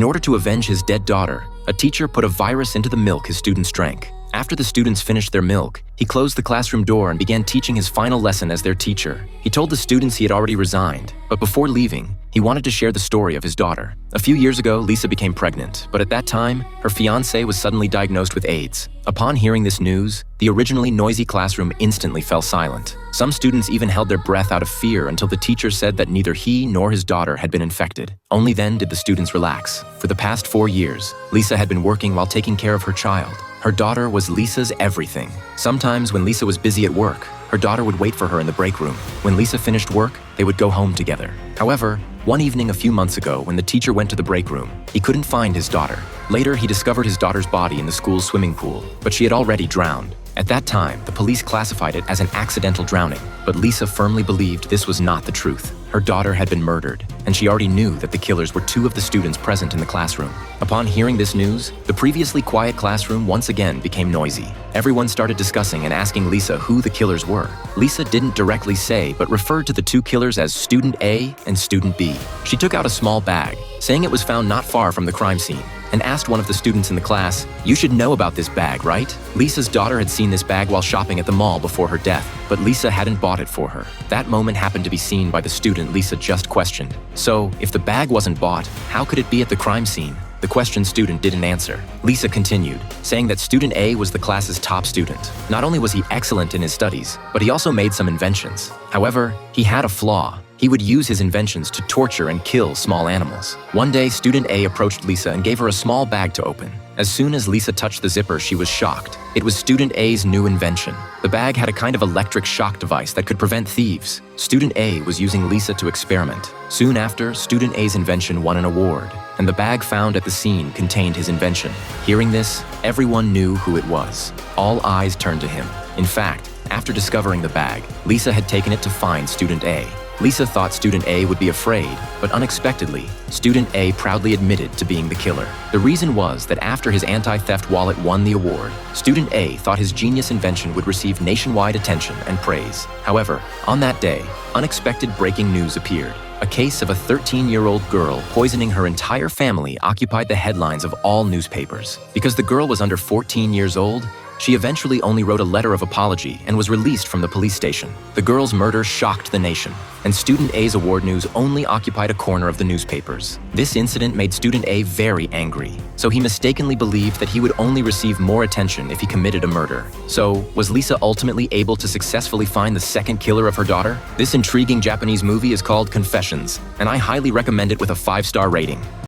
In order to avenge his dead daughter, a teacher put a virus into the milk his students drank. After the students finished their milk, he closed the classroom door and began teaching his final lesson as their teacher. He told the students he had already resigned, but before leaving, he wanted to share the story of his daughter. A few years ago, Lisa became pregnant, but at that time, her fiancé was suddenly diagnosed with AIDS. Upon hearing this news, the originally noisy classroom instantly fell silent. Some students even held their breath out of fear until the teacher said that neither he nor his daughter had been infected. Only then did the students relax. For the past 4 years, Lisa had been working while taking care of her child. Her daughter was Lisa's everything. Sometimes when Lisa was busy at work, her daughter would wait for her in the break room. When Lisa finished work, they would go home together. However, one evening a few months ago, when the teacher went to the break room, he couldn't find his daughter. Later, he discovered his daughter's body in the school's swimming pool, but she had already drowned. At that time, the police classified it as an accidental drowning, but Lisa firmly believed this was not the truth. Her daughter had been murdered, and she already knew that the killers were 2 of the students present in the classroom. Upon hearing this news, the previously quiet classroom once again became noisy. Everyone started discussing and asking Lisa who the killers were. Lisa didn't directly say, but referred to the 2 killers as Student A and Student B. She took out a small bag, saying it was found not far from the crime scene, and asked one of the students in the class, "You should know about this bag, right?" Lisa's daughter had seen this bag while shopping at the mall before her death, but Lisa hadn't bought it for her. That moment happened to be seen by the student Lisa just questioned. So, if the bag wasn't bought, how could it be at the crime scene? The questioned student didn't answer. Lisa continued, saying that Student A was the class's top student. Not only was he excellent in his studies, but he also made some inventions. However, he had a flaw. He would use his inventions to torture and kill small animals. One day, Student A approached Lisa and gave her a small bag to open. As soon as Lisa touched the zipper, she was shocked. It was Student A's new invention. The bag had a kind of electric shock device that could prevent thieves. Student A was using Lisa to experiment. Soon after, Student A's invention won an award, and the bag found at the scene contained his invention. Hearing this, everyone knew who it was. All eyes turned to him. In fact, after discovering the bag, Lisa had taken it to find Student A. Lisa thought Student A would be afraid, but unexpectedly, Student A proudly admitted to being the killer. The reason was that after his anti-theft wallet won the award, Student A thought his genius invention would receive nationwide attention and praise. However, on that day, unexpected breaking news appeared. A case of a 13-year-old girl poisoning her entire family occupied the headlines of all newspapers. Because the girl was under 14 years old, she eventually only wrote a letter of apology and was released from the police station. The girl's murder shocked the nation, and Student A's award news only occupied a corner of the newspapers. This incident made Student A very angry, so he mistakenly believed that he would only receive more attention if he committed a murder. So, was Lisa ultimately able to successfully find the second killer of her daughter? This intriguing Japanese movie is called Confessions, and I highly recommend it with a 5-star rating.